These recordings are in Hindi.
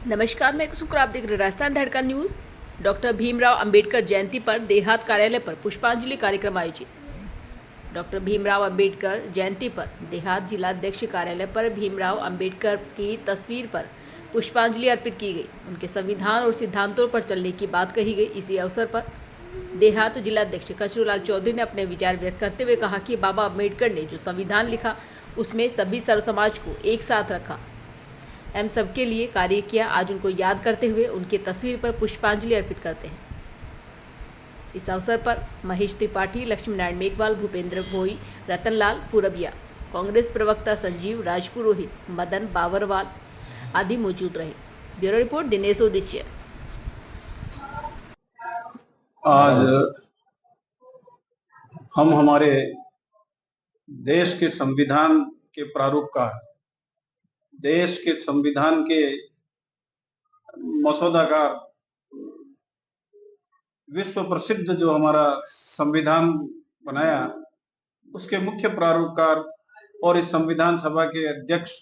नमस्कार, मैं शुक्र, आप देख रहे राजस्थान धड़का न्यूज। डॉक्टर भीमराव अंबेडकर जयंती पर देहात कार्यालय पर पुष्पांजलि कार्यक्रम आयोजित। डॉक्टर भीमराव अंबेडकर जयंती पर देहात जिलाध्यक्ष कार्यालय पर भीमराव अंबेडकर की तस्वीर पर पुष्पांजलि अर्पित की गई। उनके संविधान और सिद्धांतों पर चलने की बात कही गई। इसी अवसर पर देहात जिलाध्यक्ष कचरूलाल चौधरी ने अपने विचार व्यक्त करते हुए कहा कि बाबा अंबेडकर ने जो संविधान लिखा उसमें सभी सर्व समाज को एक साथ रखा एवं सबके लिए कार्य किया। आज उनको याद करते हुए उनकी तस्वीर पर पुष्पांजलि अर्पित करते हैं। इस अवसर पर महेश त्रिपाठी, लक्ष्मी नारायण मेघवाल, भूपेंद्र भोई, रतनलाल पुरबिया, कांग्रेस प्रवक्ता संजीव राजपुरोहित, मदन बावरवाल आदि मौजूद रहे। Bureau report Dinesh Udichya. आज हम हमारे देश के संविधान के प्रारूप का, देश के संविधान के मसौदा का, विश्व प्रसिद्ध जो हमारा संविधान बनाया उसके मुख्य प्रारूपकार और इस संविधान सभा के अध्यक्ष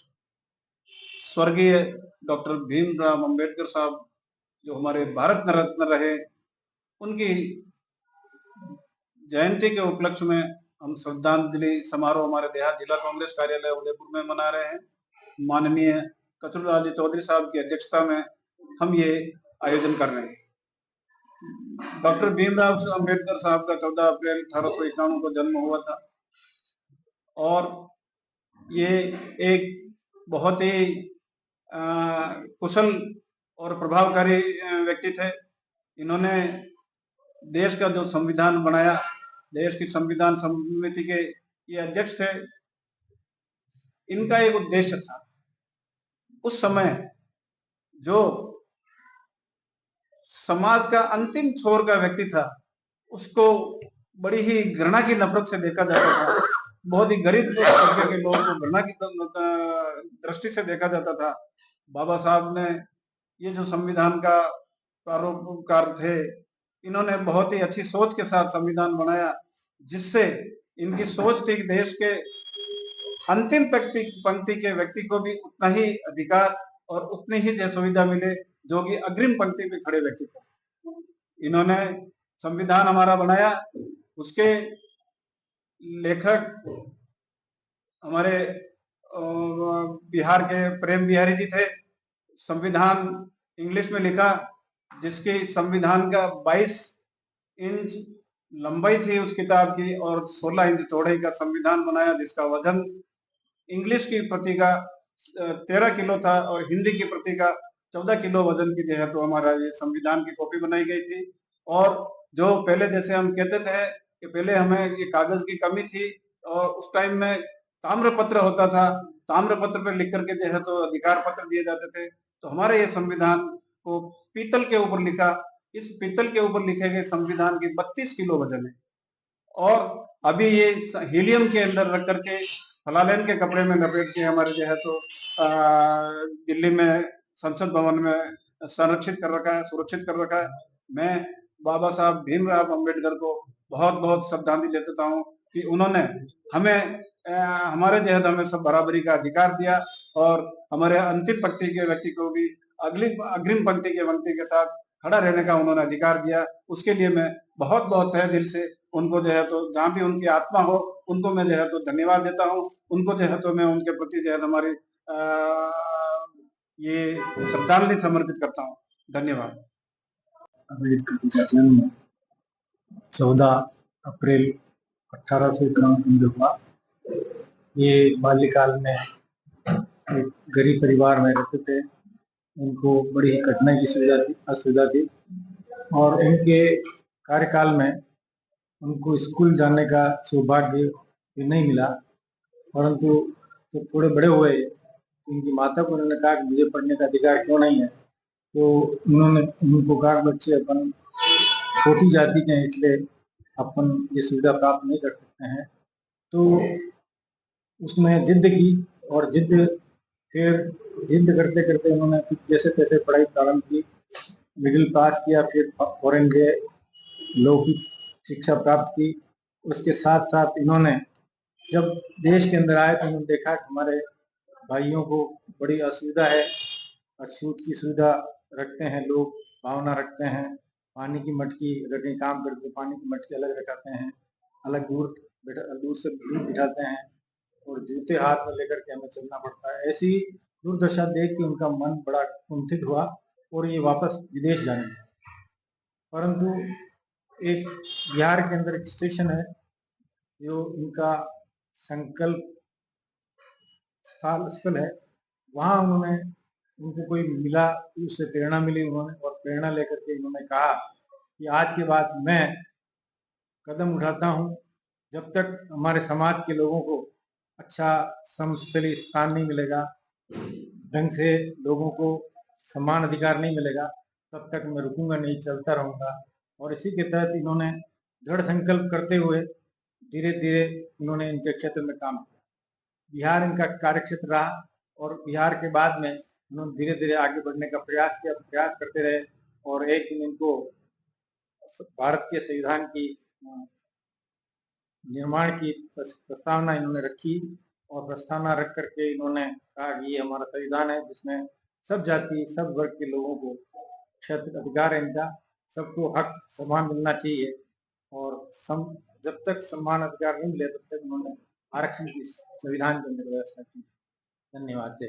स्वर्गीय डॉक्टर भीमराव अंबेडकर साहब जो हमारे भारत रत्न रहे, उनकी जयंती के उपलक्ष्य में हम श्रद्धांजलि समारोह हमारे देहात जिला कांग्रेस कार्यालय उदयपुर में मना रहे हैं। माननीय कचरूलाल चौधरी साहब की अध्यक्षता में हम ये आयोजन कर रहे हैं। डॉक्टर भीमराव अंबेडकर साहब का 14 अप्रैल 1891 को जन्म हुआ था और ये एक बहुत ही कुशल और प्रभावकारी व्यक्ति थे। इन्होंने देश का जो संविधान बनाया, देश की संविधान समिति के ये अध्यक्ष थे। इनका एक उद्देश्य था, उस समय जो समाज का अंतिम छोर का व्यक्ति था उसको बड़ी ही घृणा की नफरत से देखा जाता था। बहुत ही गरीब तबके के लोगों को घृणा की दृष्टि से देखा जाता था। बाबा साहब ने ये जो संविधान का प्रारूपकार थे, इन्होंने बहुत ही अच्छी सोच के साथ संविधान बनाया, जिससे इनकी सोच थी कि देश के अंतिम पंक्ति के व्यक्ति को भी उतना ही अधिकार और उतनी ही जय सुविधा मिले जो कि अग्रिम पंक्ति में खड़े व्यक्ति को। इन्होंने संविधान हमारा बनाया, उसके लेखक हमारे बिहार के प्रेम बिहारी जी थे। संविधान इंग्लिश में लिखा, जिसकी संविधान का 22 इंच लंबाई थी उस किताब की और 16 इंच चौड़ाई का संविधान बनाया, जिसका वजन इंग्लिश की प्रति का 13 किलो था और हिंदी की प्रति का 14 किलो वजन की जो है तो हमारा ये संविधान की कॉपी बनाई गई थी। और जो पहले जैसे हम कहते थे कि पहले हमें ये कागज की कमी थी और उस टाइम में ताम्र पत्र होता था, ताम्र पत्र पर लिख करके जो है तो अधिकार पत्र दिए जाते थे। तो हमारे ये संविधान को पीतल के ऊपर लिखा। इस पीतल के ऊपर लिखे गए संविधान की 32 किलो वजन है और अभी ये हीलियम के अंदर रख करके फलालेन के कपड़े में लपेट के हमारे जो है तो दिल्ली में संसद भवन में संरक्षित कर रखा है, सुरक्षित कर रखा है। मैं बाबा साहब भीमराव अंबेडकर को बहुत बहुत श्रद्धांजलि देता हूँ कि उन्होंने हमें हमारे जो है तो हमें सब बराबरी का अधिकार दिया और हमारे अंतिम पंक्ति के व्यक्ति को भी अग्रिम पंक्ति के व्यक्ति के साथ खड़ा रहने का उन्होंने अधिकार दिया। उसके लिए मैं बहुत बहुत तहे दिल से उनको जो है तो जहाँ भी उनकी आत्मा हो उनको मैं जो है तो धन्यवाद देता हूँ। उनको जो है तो मैं उनके प्रति जो है हमारी ये श्रद्धांजलि समर्पित करता हूँ। धन्यवाद। अम्बेडकर जी का जन्म 14 अप्रैल 1891 में हुआ। ये बाल्यकाल में एक गरीब परिवार में रहते थे। उनको बड़ी ही कठिनाई की असुविधा थी और उनके कार्यकाल में उनको स्कूल जाने का सौभाग्य नहीं मिला, परंतु तो थोड़े बड़े हुए तो उनकी माता को उन्होंने कहा कि मुझे पढ़ने का अधिकार क्यों नहीं है। तो उन्होंने उनको कहा बच्चे अपन छोटी जाति के हैं इसलिए अपन ये सुविधा प्राप्त नहीं कर सकते हैं। तो उसने जिद की और फिर जिद करते करते उन्होंने जैसे तैसे पढ़ाई प्रारंभ की, मिडिल पास किया, फिर फॉरेन गए, लॉ की शिक्षा प्राप्त की। उसके साथ साथ इन्होंने जब देश के अंदर आए तो उन्होंने देखा कि हमारे भाइयों को बड़ी असुविधा है अछूत की सुविधा रखते हैं लोग, भावना रखते हैं। पानी की मटकी, अगर कहीं काम करते पानी की मटकी अलग रखाते हैं, अलग दूर से दूर बिठाते हैं और जूते हाथ में लेकर के हमें चलना पड़ता है। ऐसी दुर्दशा देख के उनका मन बड़ा कुंठित हुआ और ये वापस विदेश जाने लगे। परंतु एक बिहार के अंदर एक स्टेशन है जो इनका संकल्प स्थल है, वहां उनको कोई मिला, उससे प्रेरणा मिली उन्होंने, और प्रेरणा लेकर के इन्होंने कहा कि आज के बाद मैं कदम उठाता हूं, जब तक हमारे समाज के लोगों को अच्छा समस्थलीय स्थान नहीं मिलेगा, ढंग से लोगों को समान अधिकार नहीं मिलेगा, तब तक मैं रुकूंगा नहीं, चलता रहूंगा। और इसी के तहत इन्होंने दृढ़ संकल्प करते हुए धीरे धीरे इन्होंने इनके क्षेत्र में काम किया। बिहार इनका कार्य क्षेत्र रहा और बिहार के बाद में उन्होंने धीरे धीरे आगे बढ़ने का प्रयास किया, प्रयास करते रहे और एक दिन इनको भारत के संविधान की निर्माण की प्रस्तावना इन्होंने रखी और प्रस्तावना रख करके इन्होंने कहा कि ये हमारा संविधान है जिसमें सब जाति सब वर्ग के लोगों को क्षेत्र अधिकार है, इनका सबको हक समान मिलना चाहिए। और जब तक समान अधिकार नहीं मिले तब तक उन्होंने आरक्षण की संविधान के अंदर व्यवस्था की। धन्यवाद।